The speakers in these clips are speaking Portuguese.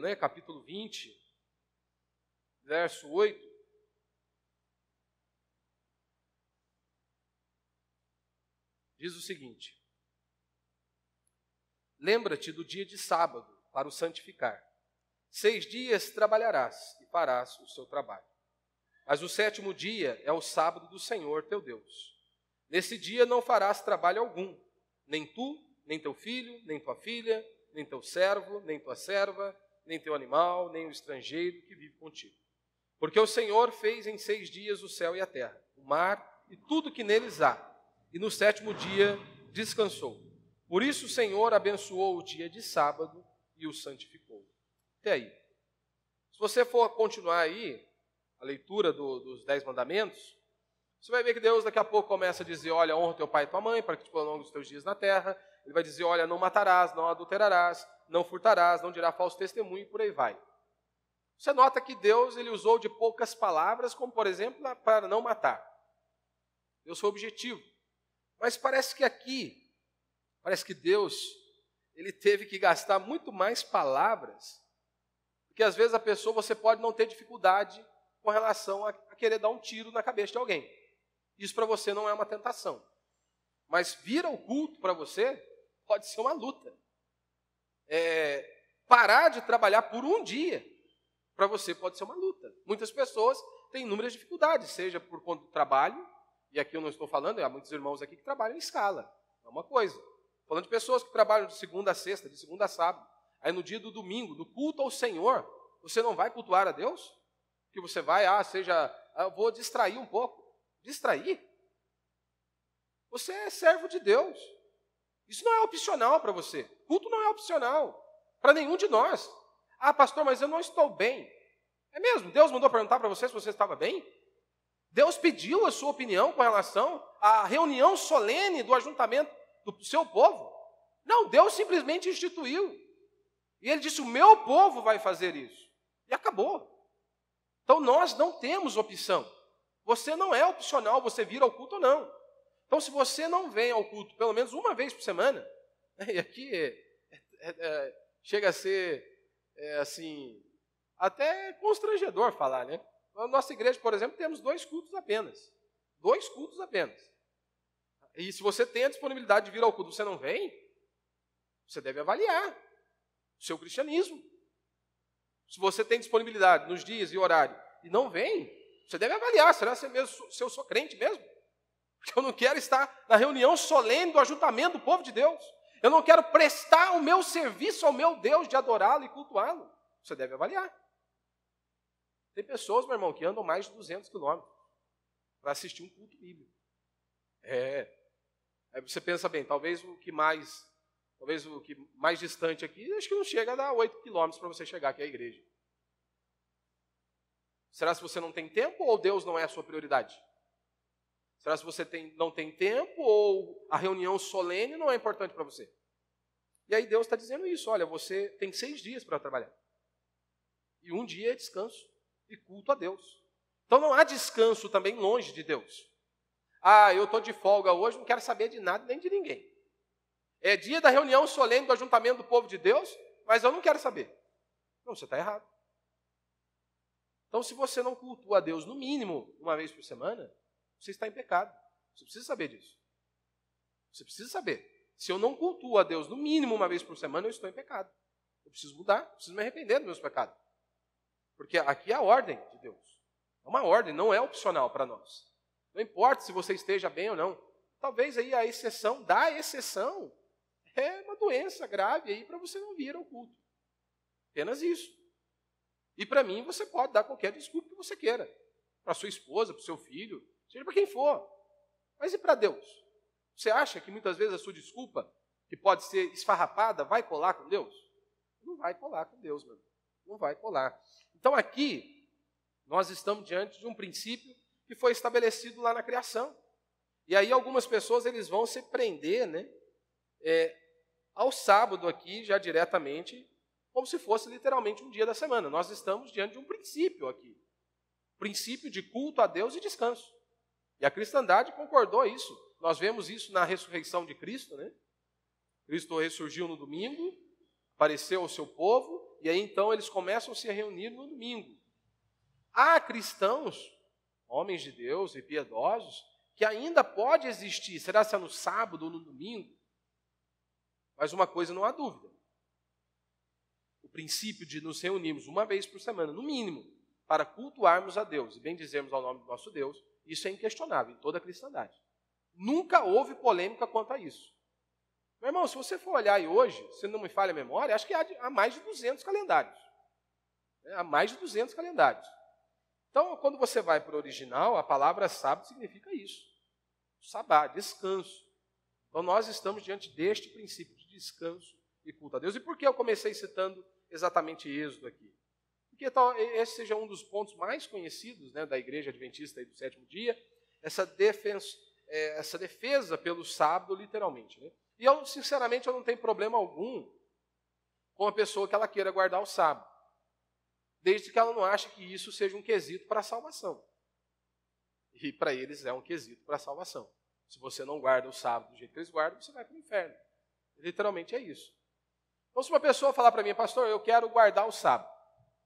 né, capítulo 20, verso 8. Diz o seguinte: lembra-te do dia de sábado para o santificar. 6 dias trabalharás e farás o seu trabalho. Mas o 7º dia é o sábado do Senhor teu Deus. Nesse dia não farás trabalho algum, nem tu, nem teu filho, nem tua filha, nem teu servo, nem tua serva, nem teu animal, nem o estrangeiro que vive contigo. Porque o Senhor fez em 6 dias o céu e a terra, o mar e tudo que neles há, e no 7º dia descansou. Por isso o Senhor abençoou o dia de sábado e o santificou. Até aí. Se você for continuar aí, a leitura dos 10 mandamentos, você vai ver que Deus daqui a pouco começa a dizer, olha, honra teu pai e tua mãe, para que te prolongue os teus dias na terra. Ele vai dizer, olha, não matarás, não adulterarás, não furtarás, não dirá falso testemunho, e por aí vai. Você nota que Deus ele usou de poucas palavras, como por exemplo, para não matar. Deus foi objetivo. Mas parece que aqui, parece que Deus, ele teve que gastar muito mais palavras, porque às vezes a pessoa, você pode não ter dificuldade com relação a querer dar um tiro na cabeça de alguém. Isso para você não é uma tentação. Mas vir ao culto para você pode ser uma luta. Parar de trabalhar por um dia para você pode ser uma luta. Muitas pessoas têm inúmeras dificuldades, seja por conta do trabalho, e aqui eu não estou falando, há muitos irmãos aqui que trabalham em escala, é uma coisa. Falando de pessoas que trabalham de segunda a sexta, de segunda a sábado, aí no dia do domingo, no culto ao Senhor, você não vai cultuar a Deus? Que você vai, eu vou distrair um pouco. Distrair? Você é servo de Deus. Isso não é opcional para você. Culto não é opcional para nenhum de nós. Ah, pastor, mas eu não estou bem. É mesmo? Deus mandou perguntar para você se você estava bem? Deus pediu a sua opinião com relação à reunião solene do ajuntamento do seu povo? Não, Deus simplesmente instituiu. E ele disse, o meu povo vai fazer isso. E acabou. Então nós não temos opção. Você não é opcional, você vir ao culto ou não. Então se você não vem ao culto pelo menos uma vez por semana, e aqui chega a ser assim, até constrangedor falar, né? Na nossa igreja, por exemplo, temos 2 cultos apenas. 2 cultos apenas. E se você tem a disponibilidade de vir ao culto, você não vem, você deve avaliar o seu cristianismo. Se você tem disponibilidade nos dias e horário e não vem, você deve avaliar, será se eu sou crente mesmo? Porque eu não quero estar na reunião solene do ajuntamento do povo de Deus. Eu não quero prestar o meu serviço ao meu Deus de adorá-lo e cultuá-lo. Você deve avaliar. Tem pessoas, meu irmão, que andam mais de 200 quilômetros para assistir um culto bíblico. Aí você pensa bem, talvez o que mais distante aqui, acho que não chega a dar 8 quilômetros para você chegar aqui à igreja. Será se você não tem tempo ou Deus não é a sua prioridade? Será se você não tem tempo ou a reunião solene não é importante para você? E aí Deus está dizendo isso, olha, você tem 6 dias para trabalhar. E um dia é descanso e culto a Deus. Então não há descanso também longe de Deus. Ah, eu estou de folga hoje, não quero saber de nada nem de ninguém. É dia da reunião solene do ajuntamento do povo de Deus, mas eu não quero saber. Não, você está errado. Então, se você não cultua a Deus, no mínimo, uma vez por semana, você está em pecado. Você precisa saber disso. Você precisa saber. Se eu não cultuo a Deus, no mínimo, uma vez por semana, eu estou em pecado. Eu preciso mudar, eu preciso me arrepender dos meus pecados. Porque aqui é a ordem de Deus. É uma ordem, não é opcional para nós. Não importa se você esteja bem ou não. Talvez aí a exceção da exceção é uma doença grave aí para você não vir ao culto. Apenas isso. E para mim você pode dar qualquer desculpa que você queira. Para sua esposa, para o seu filho, seja para quem for. Mas e para Deus? Você acha que muitas vezes a sua desculpa, que pode ser esfarrapada, vai colar com Deus? Não vai colar com Deus, meu irmão. Não vai colar. Então aqui, nós estamos diante de um princípio que foi estabelecido lá na criação. E aí algumas pessoas eles vão se prender, né, ao sábado aqui, já diretamente, como se fosse literalmente um dia da semana. Nós estamos diante de um princípio aqui. Princípio de culto a Deus e descanso. E a cristandade concordou isso. Nós vemos isso na ressurreição de Cristo, né? Cristo ressurgiu no domingo, apareceu ao seu povo, e aí então eles começam a se reunir no domingo. Há cristãos, homens de Deus e piedosos, que ainda pode existir, será se é no sábado ou no domingo? Mas uma coisa não há dúvida. O princípio de nos reunirmos uma vez por semana, no mínimo, para cultuarmos a Deus e bendizermos ao nome do nosso Deus, isso é inquestionável em toda a cristandade. Nunca houve polêmica quanto a isso. Meu irmão, se você for olhar aí hoje, se não me falha a memória, acho que há mais de 200 calendários. Há mais de 200 calendários. Então, quando você vai para o original, a palavra sábado significa isso. Sabá, descanso. Então, nós estamos diante deste princípio de descanso e culto a Deus. E por que eu comecei citando exatamente Êxodo aqui? Porque esse seja um dos pontos mais conhecidos, né, da Igreja Adventista aí do sétimo dia, essa defesa pelo sábado, literalmente. Né? E eu, sinceramente, eu não tenho problema algum com a pessoa que ela queira guardar o sábado, desde que ela não ache que isso seja um quesito para a salvação. E para eles é um quesito para a salvação. Se você não guarda o sábado do jeito que eles guardam, você vai para o inferno. Literalmente é isso. Então, se uma pessoa falar para mim, pastor, eu quero guardar o sábado,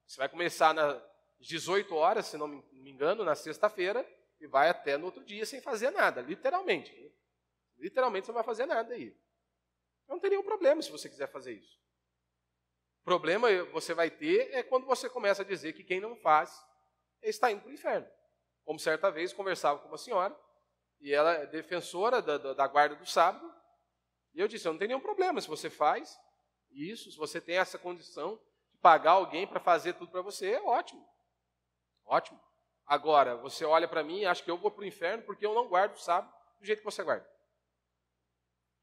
você vai começar nas 18 horas, se não me engano, na sexta-feira, e vai até no outro dia sem fazer nada, literalmente. Literalmente você não vai fazer nada aí. Não tem nenhum problema se você quiser fazer isso. O problema você vai ter é quando você começa a dizer que quem não faz está indo para o inferno. Como certa vez conversava com uma senhora, e ela é defensora da guarda do sábado, e eu disse, não tem nenhum problema se você faz isso, se você tem essa condição de pagar alguém para fazer tudo para você, é ótimo. Ótimo. Agora, você olha para mim e acha que eu vou para o inferno porque eu não guardo o sábado do jeito que você guarda.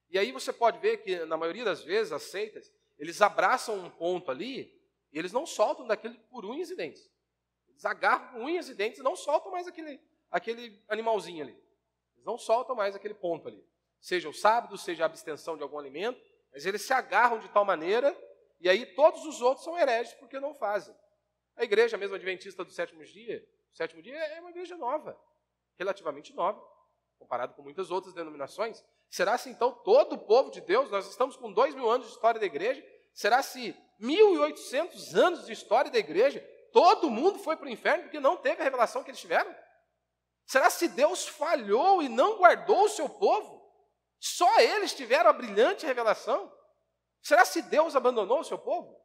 E aí você pode ver que, na maioria das vezes, as seitas, eles abraçam um ponto ali e eles não soltam daquilo por unhas e dentes. Eles agarram com unhas e dentes e não soltam mais aquele animalzinho ali. Eles não soltam mais aquele ponto ali. Seja o sábado, seja a abstenção de algum alimento, mas eles se agarram de tal maneira e aí todos os outros são hereges porque não fazem. A igreja mesmo adventista do sétimo dia é uma igreja nova, relativamente nova, comparado com muitas outras denominações. Será se então todo o povo de Deus, nós estamos com 2.000 anos de história da igreja, será se 1.800 anos de história da igreja, todo mundo foi para o inferno porque não teve a revelação que eles tiveram? Será se Deus falhou e não guardou o seu povo? Só eles tiveram a brilhante revelação? Será se Deus abandonou o seu povo?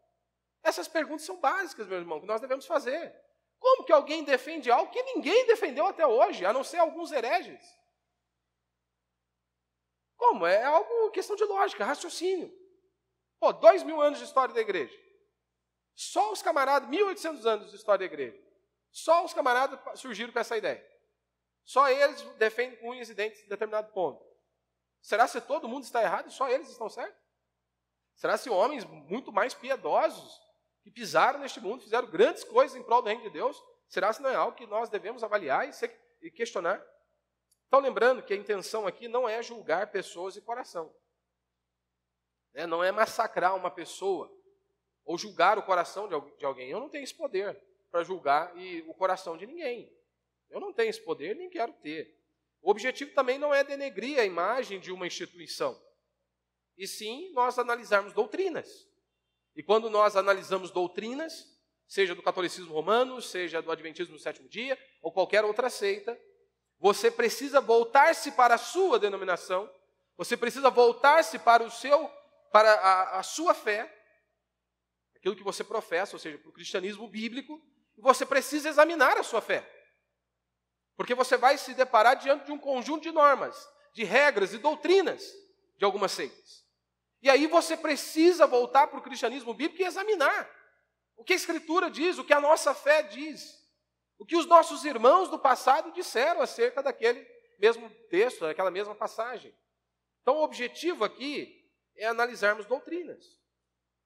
Essas perguntas são básicas, meu irmão, que nós devemos fazer. Como que alguém defende algo que ninguém defendeu até hoje, a não ser alguns hereges? Como? É algo questão de lógica, raciocínio. 2.000 anos de história da igreja. Só os camaradas, 1.800 anos de história da igreja. Só os camaradas surgiram com essa ideia. Só eles defendem com unhas e dentes em determinado ponto. Será se todo mundo está errado e só eles estão certos? Será se homens muito mais piedosos que pisaram neste mundo, fizeram grandes coisas em prol do reino de Deus, será se não é algo que nós devemos avaliar e questionar? Então, lembrando que a intenção aqui não é julgar pessoas de coração. Não é massacrar uma pessoa ou julgar o coração de alguém. Eu não tenho esse poder para julgar o coração de ninguém. Eu não tenho esse poder, nem quero ter. O objetivo também não é denegrir a imagem de uma instituição, e sim nós analisarmos doutrinas. E quando nós analisamos doutrinas, seja do catolicismo romano, seja do adventismo do sétimo dia, ou qualquer outra seita, você precisa voltar-se para a sua denominação, você precisa voltar-se para a sua fé, aquilo que você professa, ou seja, para o cristianismo bíblico, e você precisa examinar a sua fé. Porque você vai se deparar diante de um conjunto de normas, de regras e doutrinas de algumas seitas. E aí você precisa voltar para o cristianismo bíblico e examinar o que a Escritura diz, o que a nossa fé diz, o que os nossos irmãos do passado disseram acerca daquele mesmo texto, daquela mesma passagem. Então o objetivo aqui é analisarmos doutrinas,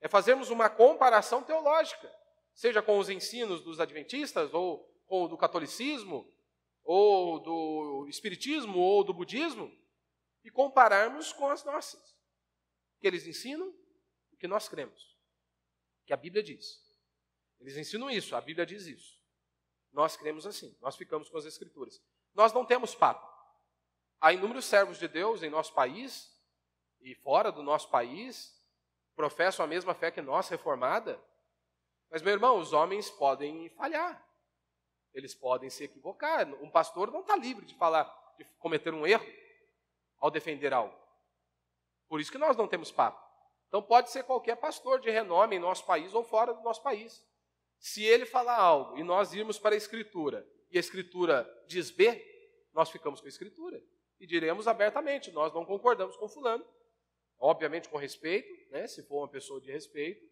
é fazermos uma comparação teológica, seja com os ensinos dos adventistas, ou com o do catolicismo, ou do espiritismo, ou do budismo, e compararmos com as nossas. O que eles ensinam, o que nós cremos, o que a Bíblia diz. Eles ensinam isso, a Bíblia diz isso. Nós cremos assim, nós ficamos com as Escrituras. Nós não temos papo. Há inúmeros servos de Deus em nosso país e fora do nosso país, professam a mesma fé que nós, reformada, Mas, meu irmão, os homens podem falhar. Eles podem se equivocar. Um pastor não está livre de falar, de cometer um erro ao defender algo. Por isso que nós não temos papa. Então pode ser qualquer pastor de renome em nosso país ou fora do nosso país. Se ele falar algo e nós irmos para a Escritura e a Escritura diz B, nós ficamos com a Escritura e diremos abertamente, nós não concordamos com fulano, obviamente com respeito, né, se for uma pessoa de respeito,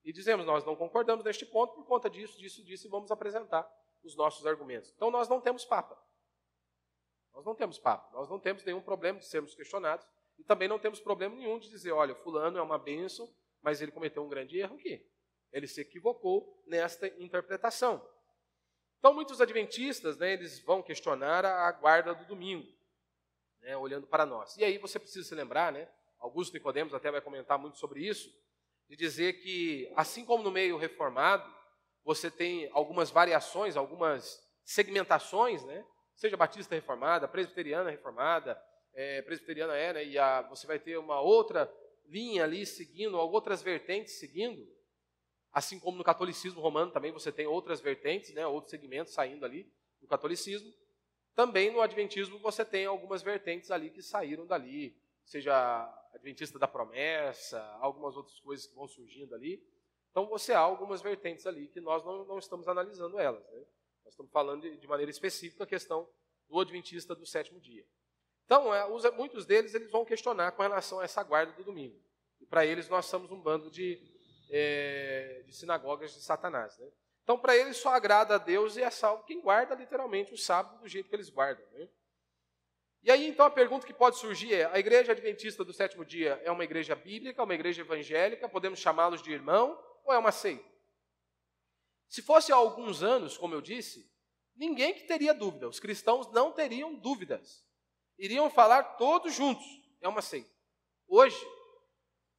e dizemos, nós não concordamos neste ponto por conta disso, disso, e vamos apresentar os nossos argumentos. Então nós não temos papa. Nós não temos papa, nós não temos nenhum problema de sermos questionados e também não temos problema nenhum de dizer, olha, fulano é uma bênção, mas ele cometeu um grande erro aqui. Ele se equivocou nesta interpretação. Então, muitos adventistas, né, eles vão questionar a guarda do domingo, né, olhando para nós. E aí você precisa se lembrar, né, Augusto Nicodemos até vai comentar muito sobre isso, de dizer que, assim como no meio reformado, você tem algumas variações, algumas segmentações, né, seja batista reformada, presbiteriana reformada, presbiteriana né, e você vai ter uma outra linha ali seguindo, outras vertentes seguindo. Assim como no catolicismo romano também você tem outras vertentes, né, outros segmentos saindo ali do catolicismo. Também no adventismo você tem algumas vertentes ali que saíram dali, seja adventista da promessa, algumas outras coisas que vão surgindo ali. Então você há algumas vertentes ali que nós não estamos analisando elas. Né? Nós estamos falando de maneira específica a questão do adventista do sétimo dia. Então, muitos deles eles vão questionar com relação a essa guarda do domingo. E para eles nós somos um bando de sinagogas de Satanás. Né? Então, para eles só agrada a Deus e é salvo quem guarda literalmente o sábado do jeito que eles guardam. Né? E aí, então, a pergunta que pode surgir é, a igreja adventista do sétimo dia é uma igreja bíblica, uma igreja evangélica, podemos chamá-los de irmão, ou é uma seita? Se fosse há alguns anos, como eu disse, ninguém que teria dúvida, os cristãos não teriam dúvidas. Iriam falar todos juntos, é uma seita. Hoje,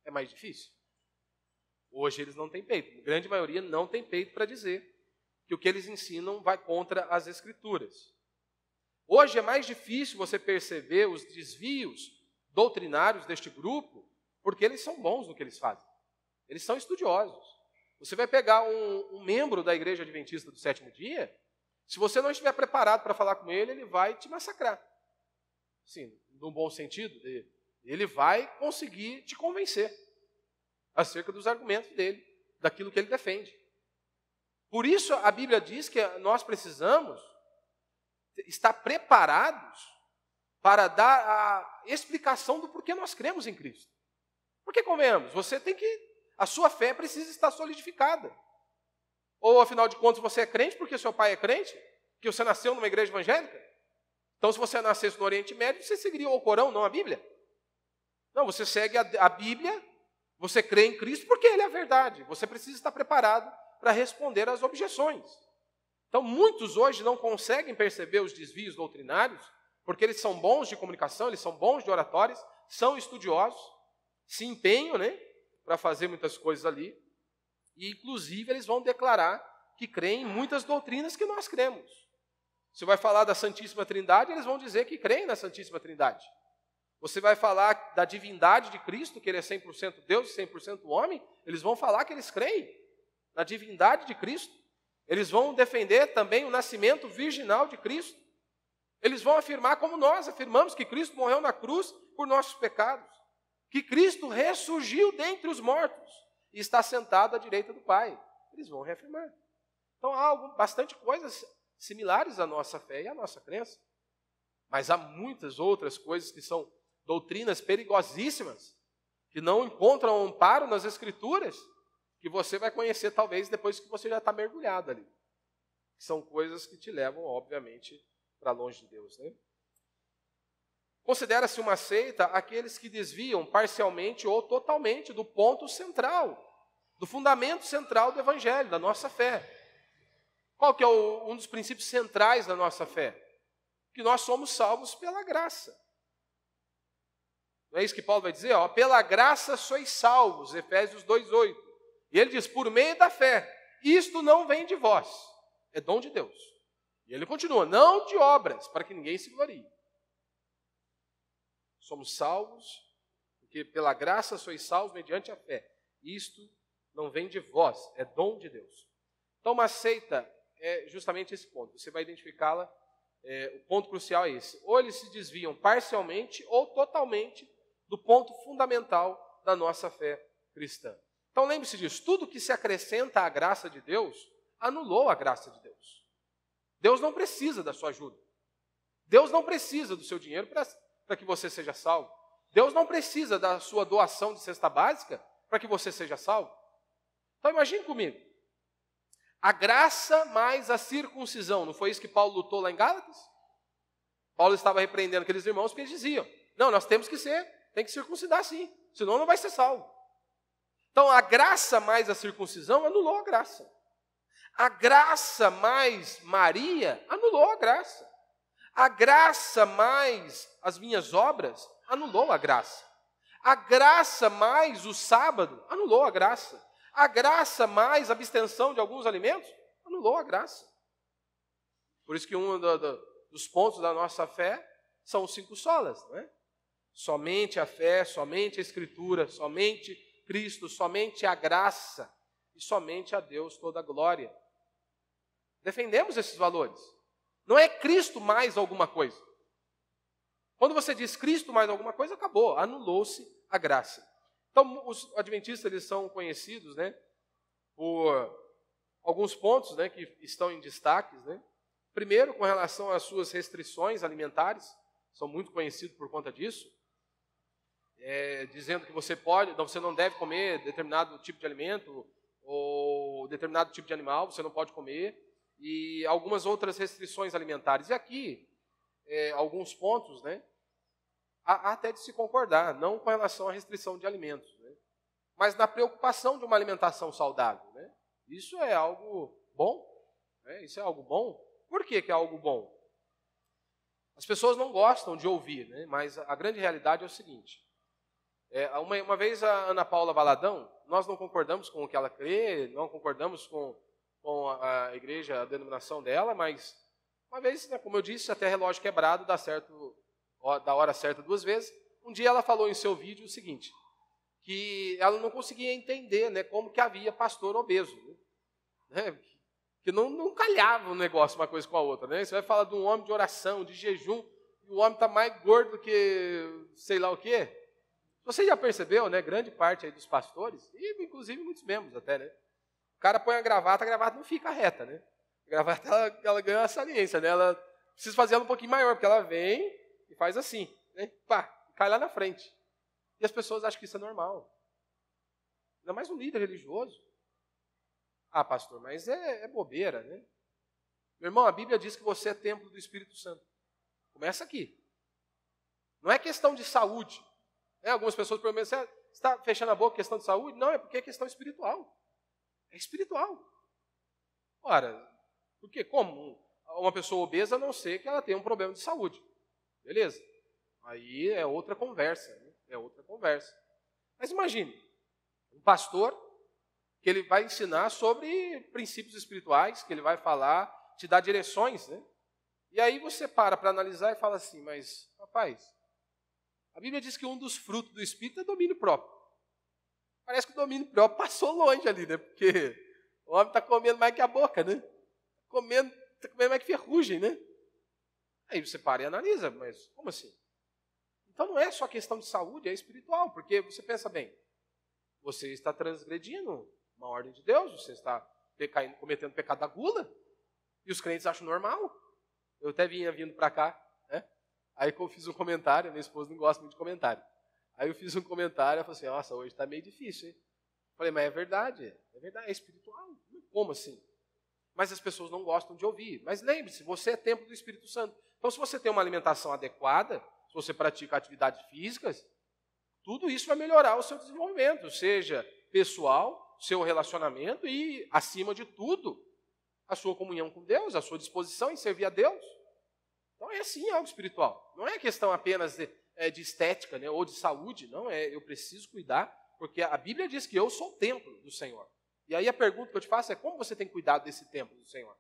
é mais difícil. Hoje eles não têm peito, a grande maioria não tem peito para dizer que o que eles ensinam vai contra as Escrituras. Hoje é mais difícil você perceber os desvios doutrinários deste grupo, porque eles são bons no que eles fazem. Eles são estudiosos. Você vai pegar um membro da igreja adventista do sétimo dia, se você não estiver preparado para falar com ele, ele vai te massacrar. Sim, no bom sentido, ele vai conseguir te convencer acerca dos argumentos dele, daquilo que ele defende. Por isso a Bíblia diz que nós precisamos estar preparados para dar a explicação do porquê nós cremos em Cristo. Porque, convenhamos, a sua fé precisa estar solidificada. Ou, afinal de contas, você é crente porque seu pai é crente? Porque você nasceu numa igreja evangélica? Então, se você nascesse no Oriente Médio, você seguiria o Corão, não a Bíblia? Não, você segue a Bíblia, você crê em Cristo porque Ele é a verdade. Você precisa estar preparado para responder às objeções. Então, muitos hoje não conseguem perceber os desvios doutrinários, porque eles são bons de comunicação, eles são bons de oratórias, são estudiosos, se empenham, né, para fazer muitas coisas ali, e, inclusive, eles vão declarar que creem em muitas doutrinas que nós cremos. Você vai falar da Santíssima Trindade, eles vão dizer que creem na Santíssima Trindade. Você vai falar da divindade de Cristo, que Ele é 100% Deus e 100% homem, eles vão falar que eles creem na divindade de Cristo. Eles vão defender também o nascimento virginal de Cristo. Eles vão afirmar, como nós afirmamos, que Cristo morreu na cruz por nossos pecados, que Cristo ressurgiu dentre os mortos e está sentado à direita do Pai. Eles vão reafirmar. Então há bastante coisas similares à nossa fé e à nossa crença. Mas há muitas outras coisas que são doutrinas perigosíssimas, que não encontram amparo nas Escrituras, que você vai conhecer talvez depois que você já está mergulhado ali. São coisas que te levam, obviamente, para longe de Deus. Né? Considera-se uma seita aqueles que desviam parcialmente ou totalmente do ponto central, do fundamento central do Evangelho, da nossa fé. Qual que é um dos princípios centrais da nossa fé? Que nós somos salvos pela graça. Não é isso que Paulo vai dizer? Ó, pela graça sois salvos, Efésios 2:8. E ele diz, por meio da fé, isto não vem de vós, é dom de Deus. E ele continua, não de obras, para que ninguém se glorie. Somos salvos, porque pela graça sois salvos mediante a fé. Isto não vem de vós, é dom de Deus. Então, uma seita é justamente esse ponto. Você vai identificá-la, o ponto crucial é esse. Ou eles se desviam parcialmente ou totalmente do ponto fundamental da nossa fé cristã. Então, lembre-se disso. Tudo que se acrescenta à graça de Deus, anulou a graça de Deus. Deus não precisa da sua ajuda. Deus não precisa do seu dinheiro para que você seja salvo. Deus não precisa da sua doação de cesta básica para que você seja salvo. Então imagine comigo. A graça mais a circuncisão, não foi isso que Paulo lutou lá em Gálatas? Paulo estava repreendendo aqueles irmãos porque eles diziam, não, nós tem que circuncidar sim, senão não vai ser salvo. Então a graça mais a circuncisão anulou a graça. A graça mais Maria anulou a graça. A graça mais as minhas obras anulou a graça. A graça mais o sábado anulou a graça. A graça mais a abstenção de alguns alimentos anulou a graça. Por isso que um dos pontos da nossa fé são os 5 solas, não é? Somente a fé, somente a Escritura, somente Cristo, somente a graça e somente a Deus toda a glória. Defendemos esses valores. Não é Cristo mais alguma coisa. Quando você diz Cristo mais alguma coisa, acabou, anulou-se a graça. Então, os adventistas eles são conhecidos, né, por alguns pontos, né, que estão em destaques, né? Primeiro, com relação às suas restrições alimentares, são muito conhecidos por conta disso, dizendo que você não deve comer determinado tipo de alimento ou determinado tipo de animal, você não pode comer, e algumas outras restrições alimentares. E aqui, alguns pontos, né, há até de se concordar, não com relação à restrição de alimentos, né, mas na preocupação de uma alimentação saudável. Né? Isso é algo bom? Né? Isso é algo bom? Por que é algo bom? As pessoas não gostam de ouvir, né, mas a grande realidade é o seguinte. Uma vez a Ana Paula Valadão, nós não concordamos com o que ela crê, não concordamos com a igreja, a denominação dela, mas uma vez, né, como eu disse, até relógio quebrado dá hora certa 2 vezes. Um dia ela falou em seu vídeo o seguinte, que ela não conseguia entender, né, como que havia pastor obeso. Né, que não calhava um negócio uma coisa com a outra. Né? Você vai falar de um homem de oração, de jejum, e o homem está mais gordo que sei lá o quê. Você já percebeu, né, grande parte aí dos pastores, e inclusive muitos membros até, né? O cara põe a gravata não fica reta, né? A gravata, ela ganha uma saliência, né? Ela precisa fazer ela um pouquinho maior, porque ela vem e faz assim, né? Pá, cai lá na frente. E as pessoas acham que isso é normal. Ainda mais um líder religioso. Ah, pastor, mas é bobeira, né? Meu irmão, a Bíblia diz que você é templo do Espírito Santo. Começa aqui. Não é questão de saúde. Né? Algumas pessoas perguntam, você está fechando a boca questão de saúde? Não, é porque é questão espiritual. É espiritual. Ora, porque como uma pessoa obesa, a não ser que ela tenha um problema de saúde. Beleza? Aí é outra conversa. Né? É outra conversa. Mas imagine, um pastor que ele vai ensinar sobre princípios espirituais, que ele vai falar, te dar direções, né? E aí você para analisar e fala assim, mas, rapaz, a Bíblia diz que um dos frutos do Espírito é domínio próprio. Parece que o domínio próprio passou longe ali, né? Porque o homem está comendo mais que a boca, né? Está comendo mais que ferrugem, né? Aí você para e analisa, mas como assim? Então não é só questão de saúde, é espiritual, porque você pensa bem, você está transgredindo uma ordem de Deus, você está cometendo pecado da gula, e os crentes acham normal. Eu até vinha vindo para cá, né? Aí eu fiz um comentário, minha esposa não gosta muito de comentário. Aí eu fiz um comentário, ela falou assim, nossa, hoje está meio difícil, hein? Falei, mas é verdade, é espiritual. Como assim? Mas as pessoas não gostam de ouvir. Mas lembre-se, você é templo do Espírito Santo. Então, se você tem uma alimentação adequada, se você pratica atividades físicas, tudo isso vai melhorar o seu desenvolvimento, seja pessoal, seu relacionamento e, acima de tudo, a sua comunhão com Deus, a sua disposição em servir a Deus. Então, é sim algo espiritual. Não é questão apenas de estética, né, ou de saúde, não. Eu preciso cuidar, porque a Bíblia diz que eu sou o templo do Senhor. E aí a pergunta que eu te faço é como você tem cuidado desse templo do Senhor?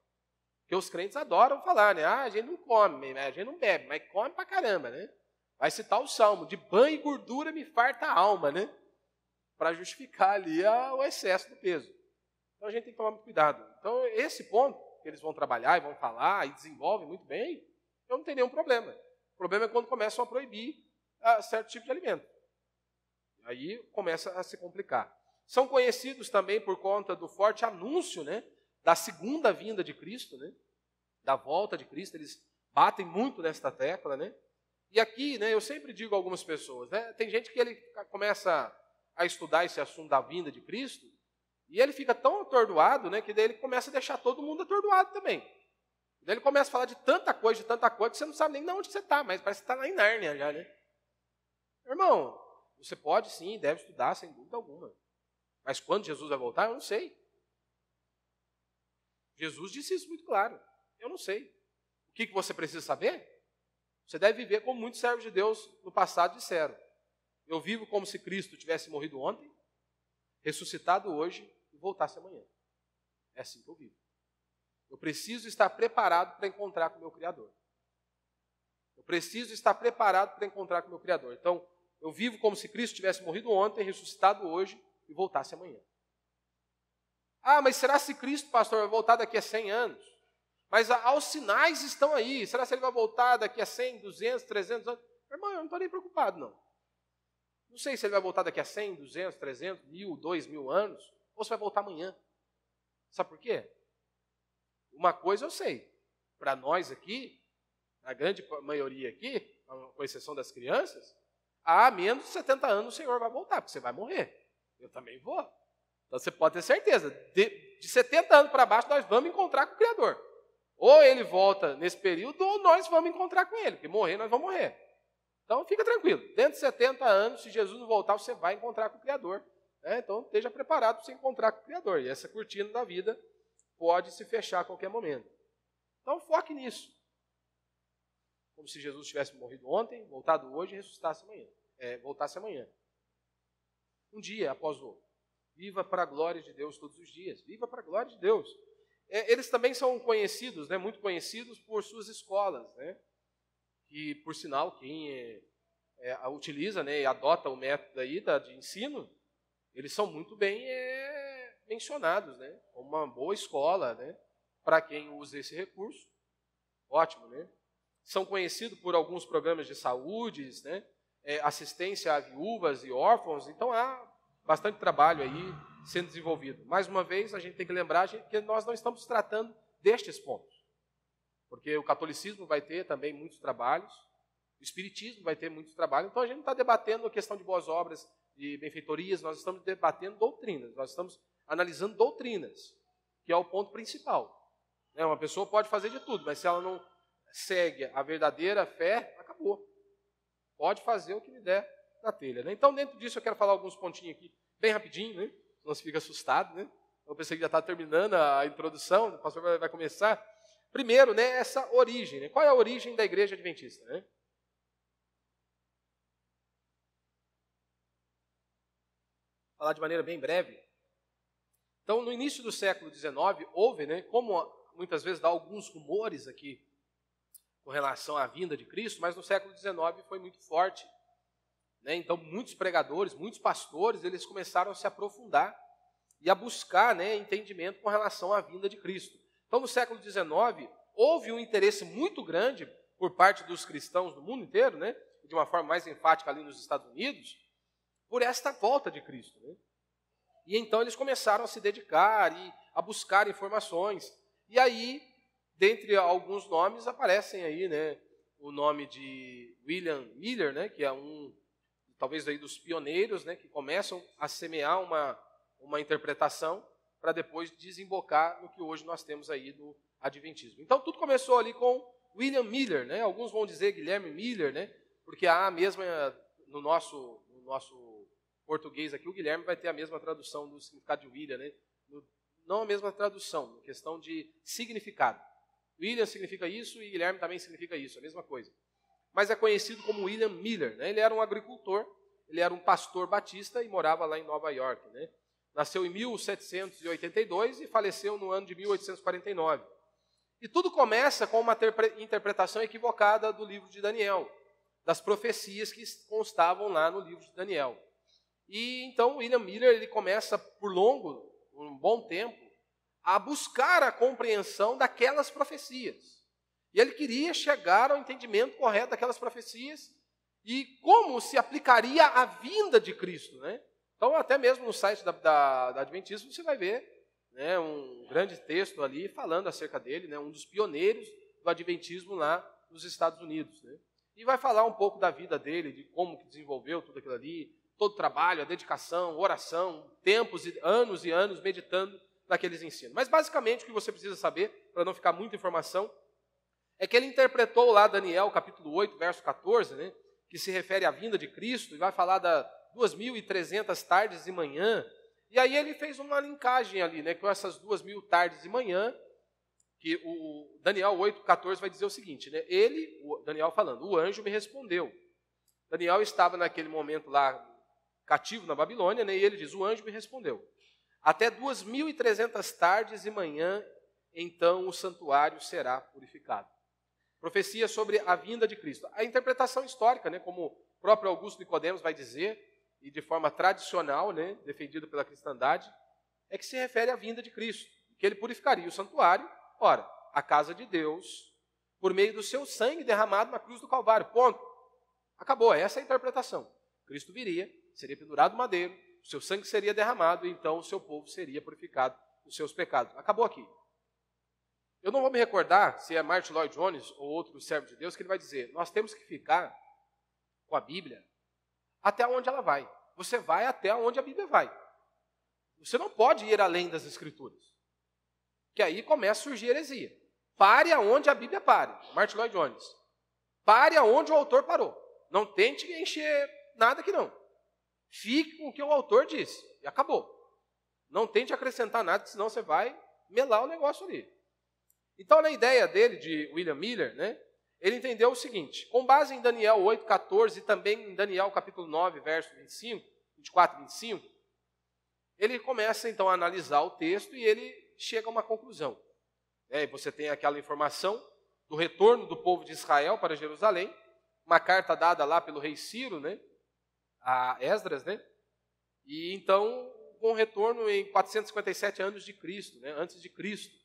Porque os crentes adoram falar, né? Ah, a gente não come, a gente não bebe, mas come pra caramba, né? Vai citar o Salmo, de banho e gordura me farta a alma, né? para justificar ali o excesso do peso. Então a gente tem que tomar muito cuidado. Então esse ponto que eles vão trabalhar e vão falar e desenvolvem muito bem, eu não tenho nenhum problema. O problema é quando começam a proibir certo tipo de alimento. Aí começa a se complicar. São conhecidos também por conta do forte anúncio, né, da segunda vinda de Cristo, né, da volta de Cristo. Eles batem muito nesta tecla, né? E aqui, né, eu sempre digo a algumas pessoas, né, tem gente que ele começa a estudar esse assunto da vinda de Cristo e ele fica tão atordoado, né, que daí ele começa a deixar todo mundo atordoado também. Daí ele começa a falar de tanta coisa, que você não sabe nem de onde você está, mas parece que está lá em Nárnia já, né? Irmão, você pode sim, deve estudar, sem dúvida alguma. Mas quando Jesus vai voltar, eu não sei. Jesus disse isso muito claro. Eu não sei. O que você precisa saber? Você deve viver como muitos servos de Deus no passado disseram. Eu vivo como se Cristo tivesse morrido ontem, ressuscitado hoje e voltasse amanhã. É assim que eu vivo. Eu preciso estar preparado para encontrar com o meu Criador. Eu preciso estar preparado para encontrar com o meu Criador. Então, eu vivo como se Cristo tivesse morrido ontem, ressuscitado hoje e voltasse amanhã. Ah, mas será se Cristo, pastor, vai voltar daqui a 100 anos? Mas os sinais estão aí. Será se ele vai voltar daqui a 100, 200, 300 anos? Irmão, eu não estou nem preocupado, não. Não sei se ele vai voltar daqui a 100, 200, 300, 1000, 2000 anos, ou se vai voltar amanhã. Sabe por quê? Uma coisa eu sei. Para nós aqui, a grande maioria aqui, com exceção das crianças, há menos de 70 anos o Senhor vai voltar, porque você vai morrer. Eu também vou. Então você pode ter certeza. De 70 anos para baixo, nós vamos encontrar com o Criador. Ou ele volta nesse período, ou nós vamos encontrar com ele, porque morrer, nós vamos morrer. Então, fica tranquilo. Dentro de 70 anos, se Jesus não voltar, você vai encontrar com o Criador. Então, esteja preparado para você encontrar com o Criador. E essa cortina da vida pode se fechar a qualquer momento. Então, foque nisso. Como se Jesus tivesse morrido ontem, voltado hoje e ressuscitasse amanhã. Voltasse amanhã. Um dia após o outro. Viva para a glória de Deus todos os dias. Viva para a glória de Deus. Eles também são conhecidos, né, muito conhecidos por suas escolas, né? E, por sinal, quem utiliza, né, e adota o método aí de ensino, eles são muito bem mencionados, né, como uma boa escola, né, para quem usa esse recurso. Ótimo, né? São conhecidos por alguns programas de saúde, né, assistência a viúvas e órfãos, então há bastante trabalho aí sendo desenvolvido. Mais uma vez, a gente tem que lembrar que nós não estamos tratando destes pontos. Porque o catolicismo vai ter também muitos trabalhos, o espiritismo vai ter muitos trabalhos, então a gente não está debatendo a questão de boas obras, de benfeitorias, nós estamos debatendo doutrinas, nós estamos analisando doutrinas, que é o ponto principal. Uma pessoa pode fazer de tudo, mas se ela não segue a verdadeira fé, acabou. Pode fazer o que lhe der na telha. Né? Então, dentro disso, eu quero falar alguns pontinhos aqui, bem rapidinho, né? Senão você fica assustado. Né? Eu pensei que já está terminando a introdução, o pastor vai começar. Primeiro, né, essa origem. Né? Qual é a origem da igreja adventista? Né? Vou falar de maneira bem breve. Então, no início do século XIX, houve, né, como muitas vezes dá alguns rumores aqui com relação à vinda de Cristo, mas no século XIX foi muito forte. Né? Então, muitos pregadores, muitos pastores, eles começaram a se aprofundar e a buscar, né, entendimento com relação à vinda de Cristo. Então, no século XIX, houve um interesse muito grande por parte dos cristãos do mundo inteiro, né, de uma forma mais enfática ali nos Estados Unidos, por esta volta de Cristo. Né? E então eles começaram a se dedicar e a buscar informações. E aí, dentre alguns nomes, aparecem aí, né, o nome de William Miller, né, que é talvez aí dos pioneiros, né, que começam a semear uma interpretação para depois desembocar no que hoje nós temos aí do Adventismo. Então, tudo começou ali com William Miller, né? Alguns vão dizer Guilherme Miller, né? Porque há a mesma, no nosso português aqui, o Guilherme vai ter a mesma tradução do significado de William, né? Não a mesma tradução, questão de significado. William significa isso e Guilherme também significa isso, a mesma coisa. Mas é conhecido como William Miller, né? Ele era um agricultor, ele era um pastor batista e morava lá em Nova York, né? Nasceu em 1782 e faleceu no ano de 1849. E tudo começa com uma interpretação equivocada do livro de Daniel, das profecias que constavam lá no livro de Daniel. E então William Miller ele começa por um bom tempo, a buscar a compreensão daquelas profecias. E ele queria chegar ao entendimento correto daquelas profecias e como se aplicaria a vinda de Cristo, né? Então, até mesmo no site da Adventismo, você vai ver, né, um grande texto ali falando acerca dele, né, um dos pioneiros do Adventismo lá nos Estados Unidos, né? E vai falar um pouco da vida dele, de como que desenvolveu tudo aquilo ali, todo o trabalho, a dedicação, oração, tempos e anos meditando naqueles ensinos. Mas, basicamente, o que você precisa saber, para não ficar muita informação, é que ele interpretou lá Daniel, capítulo 8, verso 14, né, que se refere à vinda de Cristo, e vai falar das 2.300 tardes e manhã. E aí ele fez uma linkagem ali, né, com essas 2.000 tardes e manhã, que o Daniel 8,14 vai dizer o seguinte, né, Daniel falando, o anjo me respondeu. Daniel estava naquele momento lá, cativo na Babilônia, né, e ele diz, o anjo me respondeu. Até 2.300 tardes e manhã, então o santuário será purificado. Profecia sobre a vinda de Cristo. A interpretação histórica, né, como o próprio Augusto Nicodemos vai dizer, e de forma tradicional, né, defendido pela cristandade, é que se refere à vinda de Cristo, que ele purificaria o santuário, ora, a casa de Deus, por meio do seu sangue derramado na cruz do Calvário. Ponto. Acabou, essa é a interpretação. Cristo viria, seria pendurado no madeiro, o seu sangue seria derramado, e então o seu povo seria purificado dos seus pecados. Acabou aqui. Eu não vou me recordar se é Martin Lloyd Jones ou outro servo de Deus que ele vai dizer, nós temos que ficar com a Bíblia até onde ela vai. Você vai até onde a Bíblia vai. Você não pode ir além das Escrituras. Que aí começa a surgir heresia. Pare aonde a Bíblia pare. Martin Lloyd Jones. Pare aonde o autor parou. Não tente encher nada aqui não. Fique com o que o autor disse. E acabou. Não tente acrescentar nada, senão você vai melar o negócio ali. Então, na ideia dele, de William Miller, né, ele entendeu o seguinte, com base em Daniel 8,14 e também em Daniel capítulo 9, verso 24 e 25, ele começa então a analisar o texto e ele chega a uma conclusão. Você tem aquela informação do retorno do povo de Israel para Jerusalém, uma carta dada lá pelo rei Ciro, né, a Esdras, né, e então com o retorno em 457 anos de Cristo, né, antes de Cristo.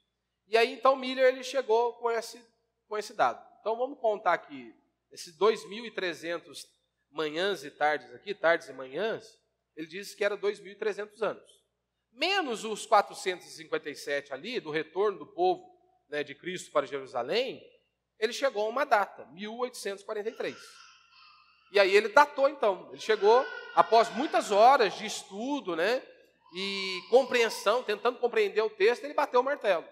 E aí então Miller ele chegou com esse dado. Então vamos contar aqui, esses 2.300 manhãs e tardes aqui, tardes e manhãs, ele disse que era 2.300 anos. Menos os 457 ali, do retorno do povo, né, de Cristo para Jerusalém, ele chegou a uma data, 1843. E aí ele datou então, ele chegou após muitas horas de estudo, né, e compreensão, tentando compreender o texto, ele bateu o martelo.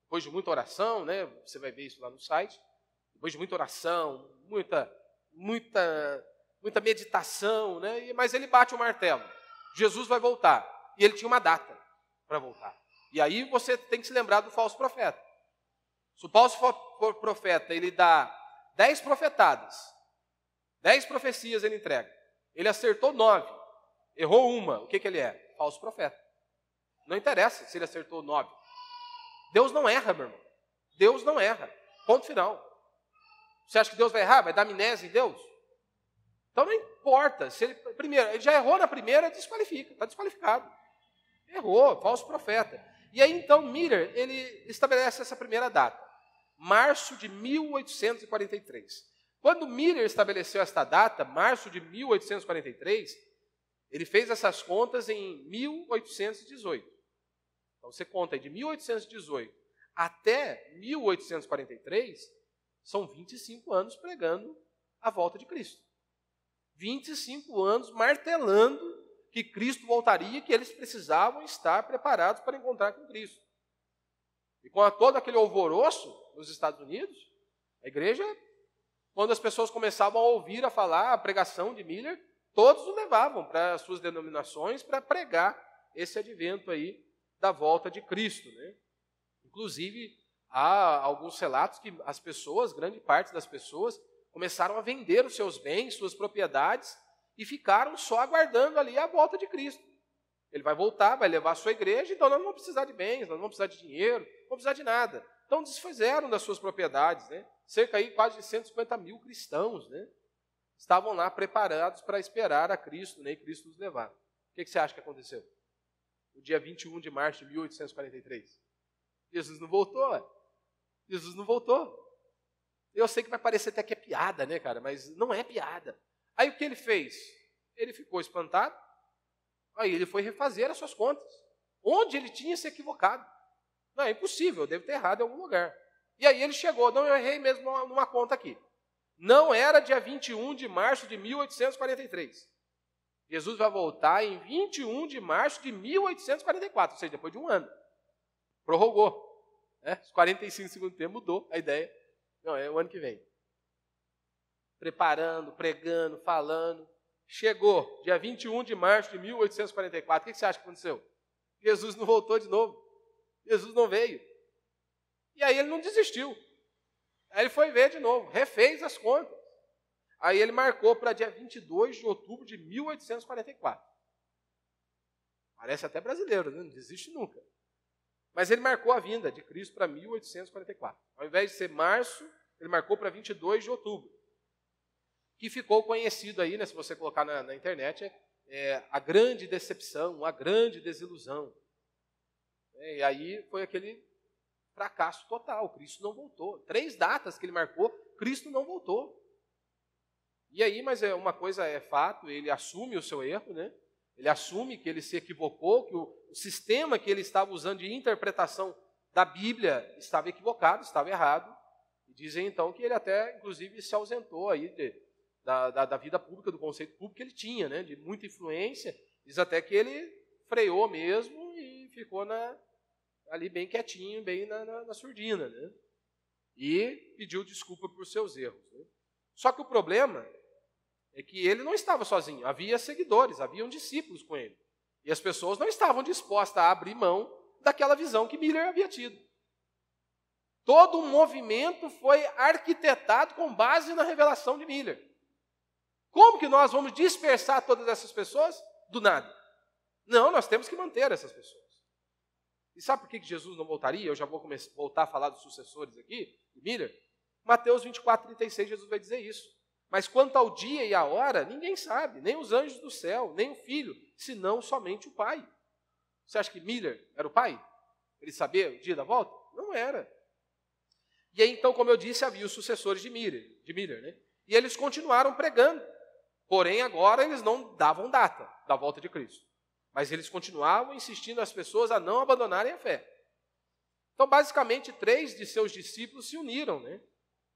Depois de muita oração, né, você vai ver isso lá no site, depois de muita oração, muita meditação, né, mas ele bate o martelo. Jesus vai voltar. E ele tinha uma data para voltar. E aí você tem que se lembrar do falso profeta. Se o falso profeta ele dá 10 profetadas, 10 profecias ele entrega. Ele acertou 9, errou uma. O que ele é? Falso profeta. Não interessa se ele acertou 9. Deus não erra, meu irmão. Deus não erra. Ponto final. Você acha que Deus vai errar? Vai dar amnésia em Deus? Então não importa. Se ele já errou na primeira, desqualifica. Está desqualificado. Errou, falso profeta. E aí então Miller, ele estabelece essa primeira data. Março de 1843. Quando Miller estabeleceu esta data, março de 1843, ele fez essas contas em 1818. Então você conta aí de 1818 até 1843, são 25 anos pregando a volta de Cristo. 25 anos martelando que Cristo voltaria e que eles precisavam estar preparados para encontrar com Cristo. E com todo aquele alvoroço nos Estados Unidos, a igreja, quando as pessoas começavam a ouvir a falar a pregação de Miller, todos o levavam para as suas denominações para pregar esse advento aí da volta de Cristo, né? Inclusive, há alguns relatos que as pessoas, grande parte das pessoas, começaram a vender os seus bens, suas propriedades, e ficaram só aguardando ali a volta de Cristo. Ele vai voltar, vai levar a sua igreja, então nós não vamos precisar de bens, nós não vamos precisar de dinheiro, não vamos precisar de nada. Então desfizeram das suas propriedades, né? Cerca aí quase de 150 mil cristãos, né? estavam lá preparados para esperar a Cristo, né, e Cristo os levar. O que você acha que aconteceu? No dia 21 de março de 1843. Jesus não voltou. Jesus não voltou. Eu sei que vai parecer até que é piada, né, cara? Mas não é piada. Aí o que ele fez? Ele ficou espantado. Aí ele foi refazer as suas contas. Onde ele tinha se equivocado? Não, é impossível, eu devo ter errado em algum lugar. E aí ele chegou, não, eu errei mesmo numa conta aqui. Não era dia 21 de março de 1843. Jesus vai voltar em 21 de março de 1844, ou seja, depois de um ano. Prorrogou. Os 45 segundos tempo mudou a ideia. Não, é o ano que vem. Preparando, pregando, falando. Chegou, dia 21 de março de 1844. O que você acha que aconteceu? Jesus não voltou de novo. Jesus não veio. E aí ele não desistiu. Aí ele foi ver de novo, refez as contas. Aí ele marcou para dia 22 de outubro de 1844. Parece até brasileiro, né? Não desiste nunca. Mas ele marcou a vinda de Cristo para 1844. Ao invés de ser março, ele marcou para 22 de outubro. Que ficou conhecido aí, né, se você colocar na internet, a grande decepção, a grande desilusão. E aí foi aquele fracasso total. Cristo não voltou. 3 datas que ele marcou, Cristo não voltou. E aí, mas uma coisa é fato, ele assume o seu erro, né? Ele assume que ele se equivocou, que o sistema que ele estava usando de interpretação da Bíblia estava equivocado, estava errado. E dizem então que ele até, inclusive, se ausentou aí da vida pública, do conceito público que ele tinha, né? De muita influência. Diz até que ele freou mesmo e ficou ali bem quietinho, bem na surdina, né? E pediu desculpa por seus erros, né? Só que o problema é que ele não estava sozinho, havia seguidores, haviam discípulos com ele. E as pessoas não estavam dispostas a abrir mão daquela visão que Miller havia tido. Todo o movimento foi arquitetado com base na revelação de Miller. Como que nós vamos dispersar todas essas pessoas? Do nada. Não, nós temos que manter essas pessoas. E sabe por que Jesus não voltaria? Eu já vou voltar a falar dos sucessores aqui, de Miller. Mateus 24, 36, Jesus vai dizer isso. Mas quanto ao dia e a hora, ninguém sabe, nem os anjos do céu, nem o Filho, senão somente o Pai. Você acha que Miller era o pai? Ele sabia o dia da volta? Não era. E aí, então, como eu disse, havia os sucessores de Miller, né? E eles continuaram pregando. Porém, agora eles não davam data da volta de Cristo. Mas eles continuavam insistindo as pessoas a não abandonarem a fé. Então, basicamente, 3 de seus discípulos se uniram, né,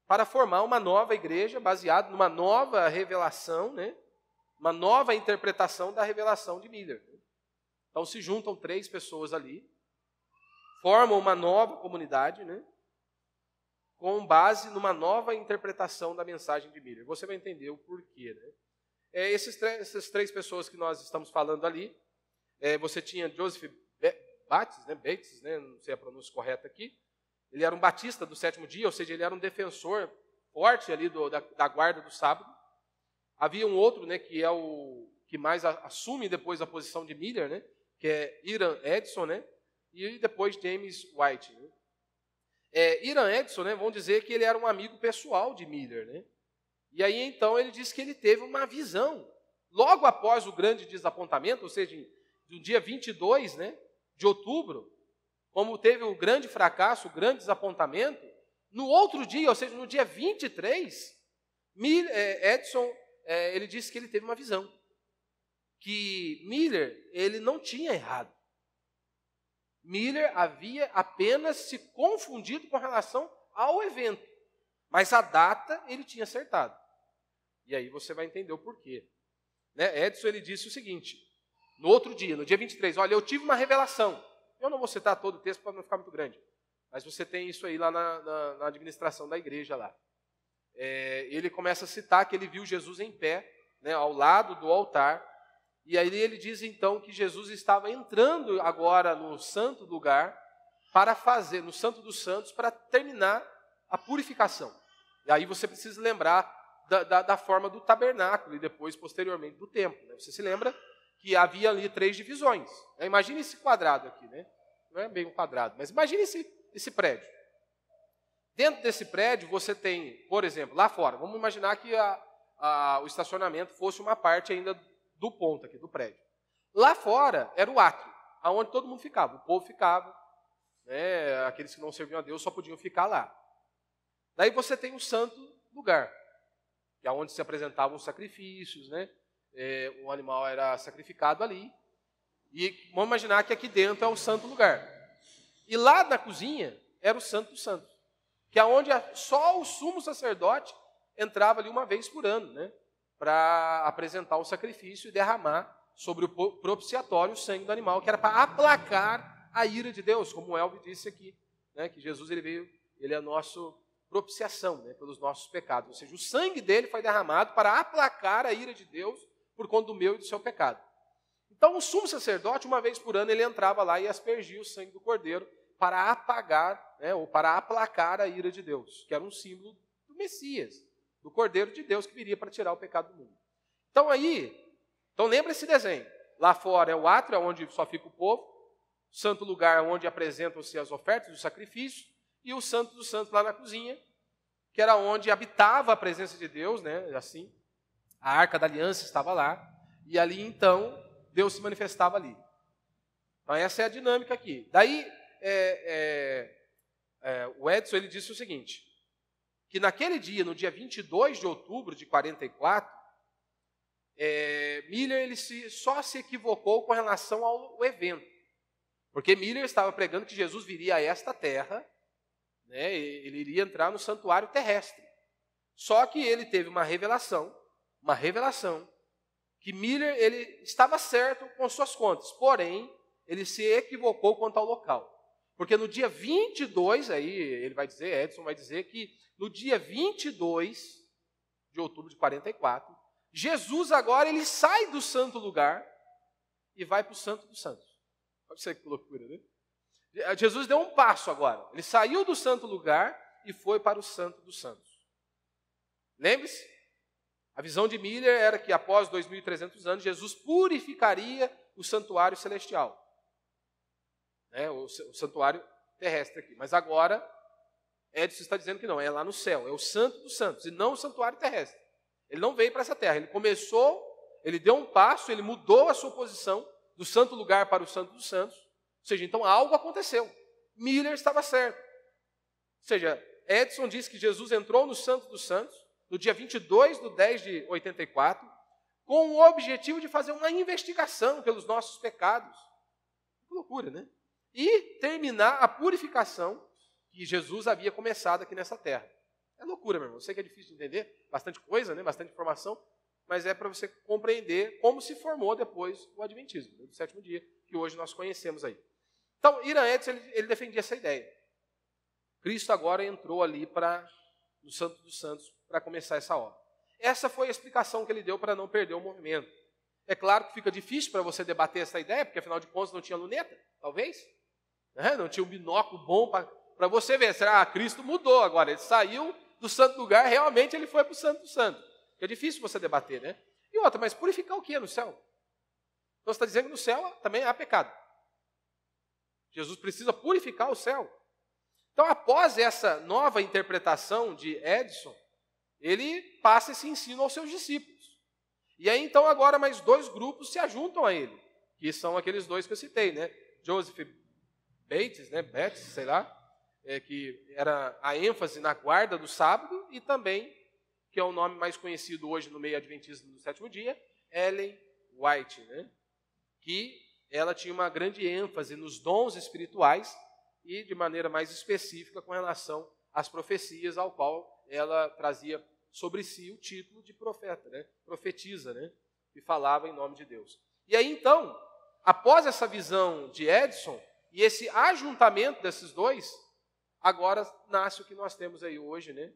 para formar uma nova igreja baseada numa nova revelação, né, uma nova interpretação da revelação de Miller. Então, se juntam 3 pessoas ali, formam uma nova comunidade, né, com base numa nova interpretação da mensagem de Miller. Você vai entender o porquê, né? Essas 3 pessoas que nós estamos falando ali, você tinha Joseph Bates, né, não sei a pronúncia correta aqui. Ele era um batista do 7º dia, ou seja, ele era um defensor forte ali da guarda do sábado. Havia um outro, né, que é o que mais assume depois a posição de Miller, né, que é Iran Edson, né, e depois James White. Né. Iran Edson, né, vão dizer que ele era um amigo pessoal de Miller, né. E aí, então, ele diz que ele teve uma visão. Logo após o grande desapontamento, ou seja, no dia 22, né, de outubro, como teve o grande fracasso, o grande desapontamento, no outro dia, ou seja, no dia 23, Edson, ele disse que ele teve uma visão. Que Miller, ele não tinha errado. Miller havia apenas se confundido com relação ao evento. Mas a data ele tinha acertado. E aí você vai entender o porquê. Né? Edson, ele disse o seguinte, no outro dia, no dia 23, olha, eu tive uma revelação. Eu não vou citar todo o texto para não ficar muito grande. Mas você tem isso aí lá na administração da igreja lá. Ele começa a citar que ele viu Jesus em pé, né, ao lado do altar. E aí ele diz então que Jesus estava entrando agora no santo lugar para fazer, no Santo dos Santos, para terminar a purificação. E aí você precisa lembrar da forma do tabernáculo e depois, posteriormente, do templo. Né? Você se lembra que havia ali 3 divisões. Né? Imagine esse quadrado aqui, né? Não é bem um quadrado, mas imagine esse prédio. Dentro desse prédio você tem, por exemplo, lá fora, vamos imaginar que o estacionamento fosse uma parte ainda do ponto aqui, do prédio. Lá fora era o átrio, aonde todo mundo ficava, o povo ficava, né, aqueles que não serviam a Deus só podiam ficar lá. Daí você tem o santo lugar, que é onde se apresentavam os sacrifícios, né? O animal era sacrificado ali. E vamos imaginar que aqui dentro é o santo lugar. E lá na cozinha era o santo dos santos, que é onde só o sumo sacerdote entrava ali uma vez por ano, né? Para apresentar o sacrifício e derramar sobre o propiciatório o sangue do animal, que era para aplacar a ira de Deus, como o Elvio disse aqui, né? Que Jesus ele é a nossa propiciação, né? Pelos nossos pecados. Ou seja, o sangue dele foi derramado para aplacar a ira de Deus por conta do meu e do seu pecado. Então, o sumo sacerdote, uma vez por ano, ele entrava lá e aspergia o sangue do cordeiro para apagar, né, ou para aplacar a ira de Deus, que era um símbolo do Messias, do cordeiro de Deus que viria para tirar o pecado do mundo. Então lembra esse desenho. Lá fora é o átrio, onde só fica o povo, o santo lugar onde apresentam-se as ofertas, os sacrifícios, e o santo dos santos lá na cozinha, que era onde habitava a presença de Deus, né, assim, a arca da aliança estava lá, e ali então Deus se manifestava ali. Então essa é a dinâmica aqui. Daí o Edson ele disse o seguinte, que naquele dia, no dia 22 de outubro de 44, Miller ele só se equivocou com relação ao evento. Porque Miller estava pregando que Jesus viria a esta terra, né, ele iria entrar no santuário terrestre. Só que ele teve uma revelação, que Miller ele estava certo com suas contas, porém, ele se equivocou quanto ao local. Porque no dia 22, aí ele vai dizer, Edson vai dizer que no dia 22 de outubro de 44, Jesus agora ele sai do santo lugar e vai para o santo dos santos. Olha você que loucura, né? Jesus deu um passo agora. Ele saiu do santo lugar e foi para o santo dos santos. Lembre-se, a visão de Miller era que após 2.300 anos, Jesus purificaria o santuário celestial. O santuário terrestre aqui. Mas agora, Edson está dizendo que não, é lá no céu, é o santo dos santos, e não o santuário terrestre. Ele não veio para essa terra, ele deu um passo, ele mudou a sua posição do santo lugar para o santo dos santos, ou seja, então algo aconteceu. Miller estava certo. Ou seja, Edson disse que Jesus entrou no santo dos santos, no dia 22 de 10 de 84, com o objetivo de fazer uma investigação pelos nossos pecados. Que loucura, né? E terminar a purificação que Jesus havia começado aqui nessa terra. É loucura, meu irmão. Eu sei que é difícil de entender, bastante coisa, né? Bastante informação, mas é para você compreender como se formou depois o Adventismo, do sétimo dia, que hoje nós conhecemos aí. Então, Ira Edson, ele defendia essa ideia. Cristo agora entrou ali no Santo dos Santos para começar essa obra. Essa foi a explicação que ele deu para não perder o movimento. É claro que fica difícil para você debater essa ideia, porque afinal de contas não tinha luneta, talvez. Não tinha um binóculo bom para você ver. Será que Cristo mudou agora? Ele saiu do santo lugar, realmente ele foi para o santo do santo. É difícil você debater, né? E outra, mas purificar o que no céu? Então você está dizendo que no céu também há pecado. Jesus precisa purificar o céu. Então, após essa nova interpretação de Edson, ele passa esse ensino aos seus discípulos. E aí, então, agora mais dois grupos se ajuntam a ele, que são aqueles dois que eu citei, né? Joseph Bates, né? Bates, sei lá, que era a ênfase na guarda do sábado, e também, que é o nome mais conhecido hoje no meio adventista do sétimo dia, Ellen White, né? Que ela tinha uma grande ênfase nos dons espirituais e de maneira mais específica com relação às profecias, ao qual ela trazia sobre si o título de profeta, né? Profetisa, né? Que falava em nome de Deus. E aí, então, após essa visão de Edson e esse ajuntamento desses dois, agora nasce o que nós temos aí hoje, né?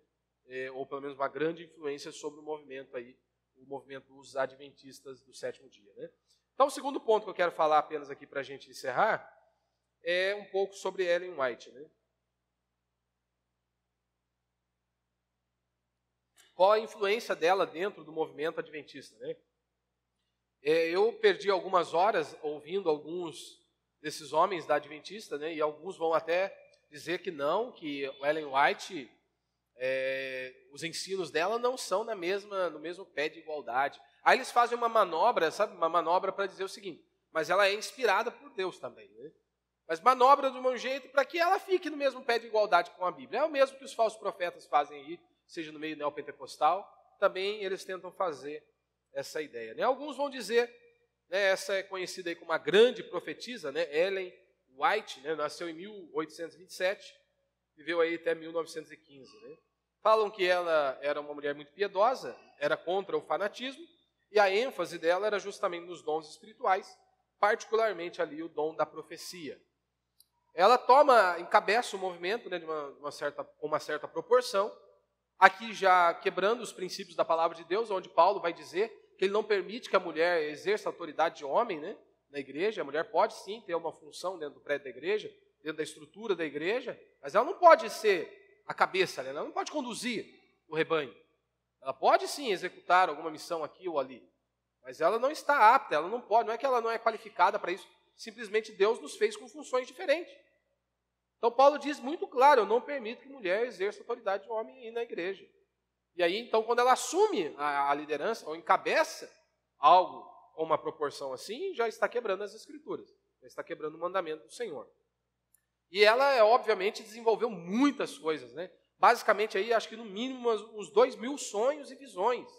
Ou pelo menos uma grande influência sobre o movimento aí, o movimento dos adventistas do sétimo dia, né? Então, o segundo ponto que eu quero falar apenas aqui para a gente encerrar é um pouco sobre Ellen White, né? Qual a influência dela dentro do movimento adventista, né? Eu perdi algumas horas ouvindo alguns desses homens da adventista, né? E alguns vão até dizer que não, que Ellen White os ensinos dela não são no mesmo pé de igualdade. Aí eles fazem uma manobra, sabe? Uma manobra para dizer o seguinte, mas ela é inspirada por Deus também, né? Mas manobra de um jeito para que ela fique no mesmo pé de igualdade com a Bíblia. É o mesmo que os falsos profetas fazem aí, seja no meio neopentecostal, também eles tentam fazer essa ideia, né? Alguns vão dizer, né, essa é conhecida aí como uma grande profetisa, né, Ellen White, né, nasceu em 1827, viveu aí até 1915. Né? Falam que ela era uma mulher muito piedosa, era contra o fanatismo, e a ênfase dela era justamente nos dons espirituais, particularmente ali o dom da profecia. Ela encabeça o movimento, né, com uma certa proporção, aqui já quebrando os princípios da palavra de Deus, onde Paulo vai dizer que ele não permite que a mulher exerça a autoridade de homem, né, na igreja. A mulher pode sim ter uma função dentro do prédio da igreja, dentro da estrutura da igreja, mas ela não pode ser a cabeça, né? Ela não pode conduzir o rebanho. Ela pode sim executar alguma missão aqui ou ali, mas ela não está apta, ela não pode, não é que ela não é qualificada para isso, simplesmente Deus nos fez com funções diferentes. Então Paulo diz muito claro, eu não permito que mulher exerça a autoridade de homem na igreja. E aí, então, quando ela assume a liderança, ou encabeça algo com uma proporção assim, já está quebrando as Escrituras, já está quebrando o mandamento do Senhor. E ela, obviamente, desenvolveu muitas coisas, né? Basicamente, aí, acho que no mínimo uns 2.000 sonhos e visões,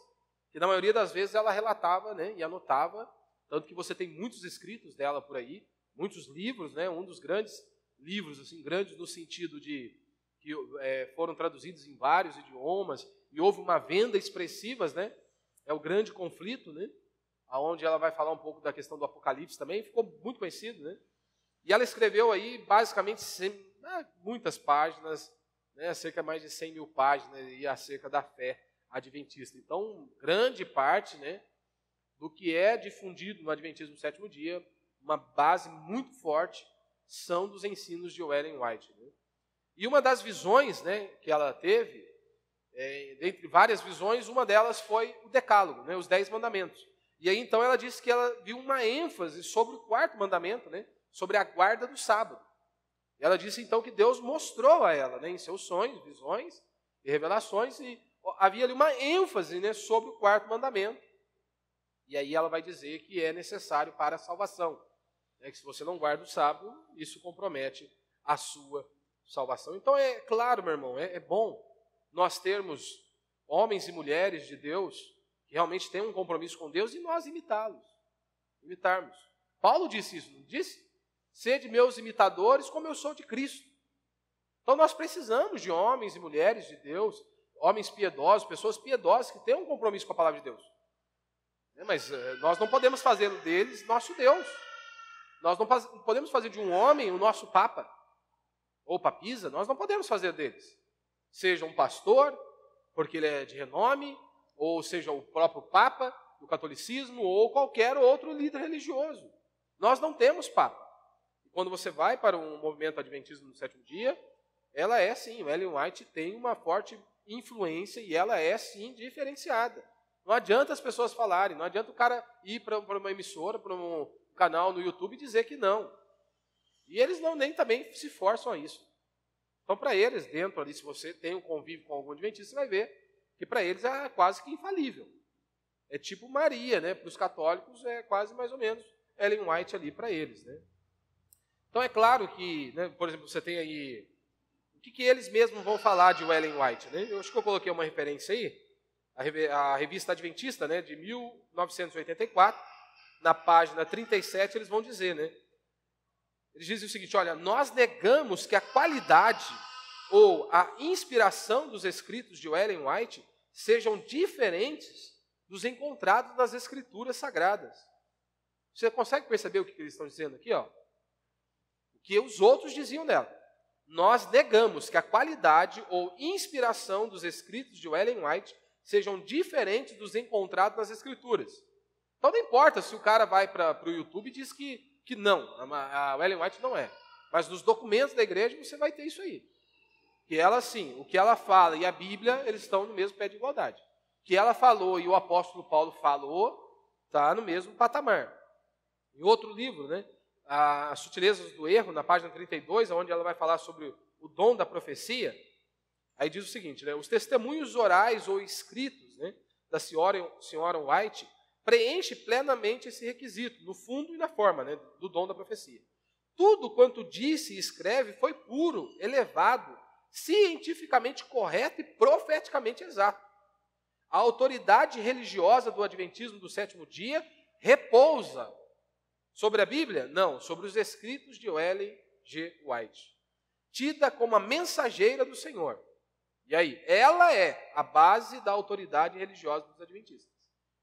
que na maioria das vezes ela relatava, né, e anotava, tanto que você tem muitos escritos dela por aí, muitos livros, né? Um dos grandes livros, assim, grandes no sentido de que foram traduzidos em vários idiomas, e houve uma venda expressiva, né? É o Grande Conflito, né? Onde ela vai falar um pouco da questão do Apocalipse também, ficou muito conhecido, né? E ela escreveu aí, basicamente, muitas páginas, né? Cerca de mais de 100.000 páginas, e acerca da fé adventista. Então, grande parte, né, do que é difundido no Adventismo do Sétimo Dia, uma base muito forte, são dos ensinos de Ellen White. Né? E uma das visões, né, que ela teve, dentre várias visões, uma delas foi o Decálogo, né, os 10 mandamentos. E aí, então, ela disse que ela viu uma ênfase sobre o 4º mandamento, né, sobre a guarda do sábado. E ela disse, então, que Deus mostrou a ela, né, em seus sonhos, visões e revelações, e havia ali uma ênfase, né, sobre o 4º mandamento. E aí ela vai dizer que é necessário para a salvação. Que se você não guarda o sábado, isso compromete a sua salvação. Então, é claro, meu irmão, é bom nós termos homens e mulheres de Deus que realmente têm um compromisso com Deus e nós imitarmos. Paulo disse isso, não disse? Sede meus imitadores como eu sou de Cristo. Então, nós precisamos de homens e mulheres de Deus, homens piedosos, pessoas piedosas que têm um compromisso com a palavra de Deus. Mas nós não podemos fazer deles nosso Deus. Nós não podemos fazer de um homem o nosso papa, ou papisa, nós não podemos fazer deles. Seja um pastor, porque ele é de renome, ou seja o próprio papa do catolicismo, ou qualquer outro líder religioso. Nós não temos papa. E quando você vai para um movimento adventista no sétimo dia, ela é sim, Ellen White tem uma forte influência e ela é sim diferenciada. Não adianta as pessoas falarem, não adianta o cara ir para uma emissora, para um canal no YouTube e dizer que não. E eles nem também se forçam a isso. Então, para eles, dentro ali, se você tem um convívio com algum adventista, você vai ver que para eles é quase que infalível. É tipo Maria, né? Para os católicos é quase mais ou menos Ellen White ali para eles, né? Então, é claro que, né, por exemplo, você tem aí o que eles mesmos vão falar de Ellen White, né? Eu acho que eu coloquei uma referência aí, a revista Adventista, né, de 1984, na página 37, eles vão dizer, né? Eles dizem o seguinte, olha, nós negamos que a qualidade ou a inspiração dos escritos de Ellen White sejam diferentes dos encontrados nas escrituras sagradas. Você consegue perceber o que eles estão dizendo aqui? Ó? O que os outros diziam dela. Nós negamos que a qualidade ou inspiração dos escritos de Ellen White sejam diferentes dos encontrados nas escrituras. Então não importa se o cara vai para o YouTube e diz que não, a Ellen White não é. Mas nos documentos da igreja você vai ter isso aí. Que ela sim, o que ela fala e a Bíblia, eles estão no mesmo pé de igualdade. O que ela falou e o apóstolo Paulo falou, está no mesmo patamar. Em outro livro, né, As Sutilezas do Erro, na página 32, onde ela vai falar sobre o dom da profecia, Aí diz o seguinte, né? Os testemunhos orais ou escritos, né, da senhora White preenche plenamente esse requisito, no fundo e na forma, né, do dom da profecia. Tudo quanto disse e escreve foi puro, elevado, cientificamente correto e profeticamente exato. A autoridade religiosa do Adventismo do sétimo dia repousa sobre a Bíblia? Não, sobre os escritos de Ellen G. White, tida como a mensageira do Senhor. E aí, ela é a base da autoridade religiosa dos adventistas.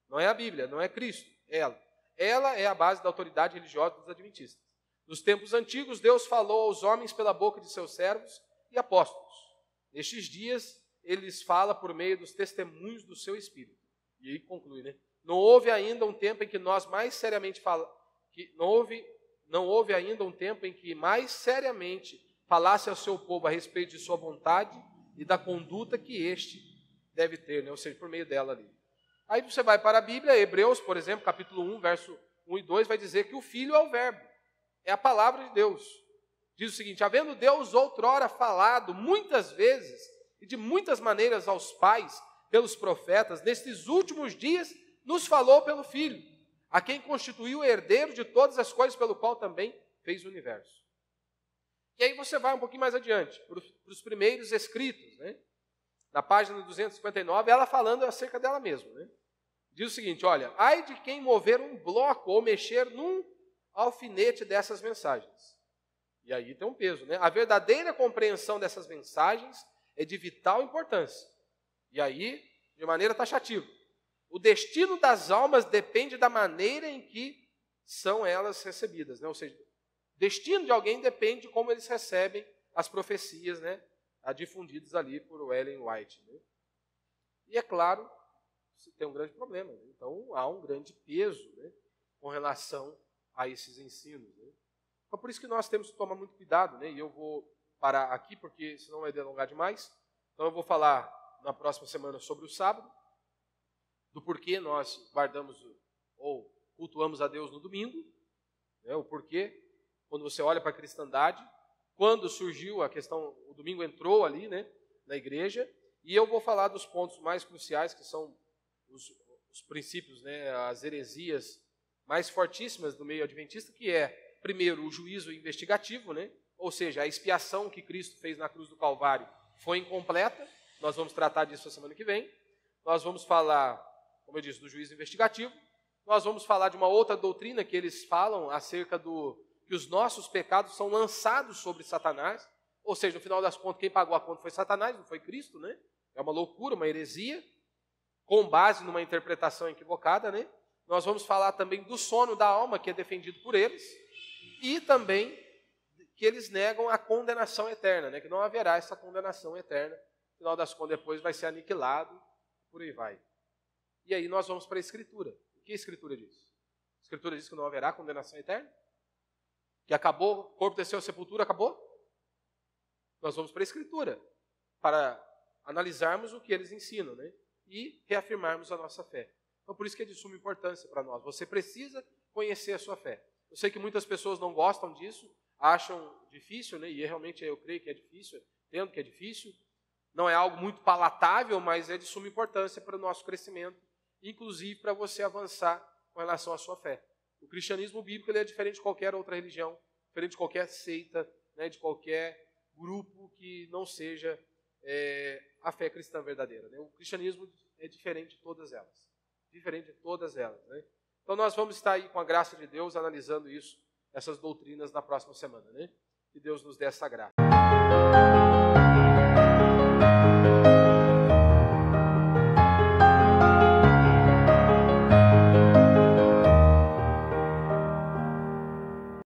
Não é a Bíblia, não é Cristo, ela. Ela é a base da autoridade religiosa dos adventistas. Nos tempos antigos, Deus falou aos homens pela boca de seus servos e apóstolos. Nestes dias, ele lhes fala por meio dos testemunhos do seu Espírito. E aí conclui, né? Não houve ainda um tempo em que nós mais seriamente não houve ainda um tempo em que mais seriamente falasse ao seu povo a respeito de sua vontade e da conduta que este deve ter, né? Ou seja, por meio dela ali. Aí você vai para a Bíblia, Hebreus, por exemplo, capítulo 1, verso 1 e 2, vai dizer que o Filho é o Verbo, é a palavra de Deus. Diz o seguinte: havendo Deus outrora falado muitas vezes e de muitas maneiras aos pais, pelos profetas, nestes últimos dias nos falou pelo Filho, a quem constituiu o herdeiro de todas as coisas, pelo qual também fez o universo. E aí você vai um pouquinho mais adiante, para os primeiros escritos, né? Na página 259, ela falando acerca dela mesma, né? Diz o seguinte: olha, ai de quem mover um bloco ou mexer num alfinete dessas mensagens. E aí tem um peso, né? A verdadeira compreensão dessas mensagens é de vital importância. E aí, de maneira taxativa, o destino das almas depende da maneira em que são elas recebidas, né? Ou seja, o destino de alguém depende de como eles recebem as profecias, né, difundidas ali por Ellen White, né? E é claro, você tem um grande problema, né? Então há um grande peso, né, com relação a esses ensinos, né? Então por isso que nós temos que tomar muito cuidado, né? E eu vou parar aqui porque senão vai delongar demais. Então eu vou falar na próxima semana sobre o sábado, do porquê nós guardamos ou cultuamos a Deus no domingo, né? O porquê, quando você olha para a cristandade, quando surgiu a questão, o domingo entrou ali, né, na igreja, e eu vou falar dos pontos mais cruciais, que são os princípios, né, as heresias mais fortíssimas do meio adventista, que é, primeiro, o juízo investigativo, né, ou seja, a expiação que Cristo fez na cruz do Calvário foi incompleta. Nós vamos tratar disso na semana que vem. Nós vamos falar, como eu disse, do juízo investigativo. Nós vamos falar de uma outra doutrina que eles falam acerca que os nossos pecados são lançados sobre Satanás. Ou seja, no final das contas, quem pagou a conta foi Satanás, não foi Cristo, né? É uma loucura, uma heresia, com base numa interpretação equivocada, né? Nós vamos falar também do sono da alma, que é defendido por eles, e também que eles negam a condenação eterna, né? Que não haverá essa condenação eterna. No final das contas, depois vai ser aniquilado, por aí vai. E aí nós vamos para a Escritura. O que a Escritura diz? A Escritura diz que não haverá condenação eterna? Que acabou, o corpo desceu à sepultura, acabou? Nós vamos para a Escritura, para analisarmos o que eles ensinam, né? E reafirmarmos a nossa fé. Então, por isso que é de suma importância para nós. Você precisa conhecer a sua fé. Eu sei que muitas pessoas não gostam disso, acham difícil, né? E realmente eu creio que é difícil, entendo que é difícil. Não é algo muito palatável, mas é de suma importância para o nosso crescimento, inclusive para você avançar com relação à sua fé. O cristianismo bíblico ele é diferente de qualquer outra religião, diferente de qualquer seita, né, de qualquer grupo que não seja a fé cristã verdadeira, né? O cristianismo é diferente de todas elas. Diferente de todas elas, né? Então nós vamos estar aí com a graça de Deus analisando isso, essas doutrinas na próxima semana, né? Que Deus nos dê essa graça.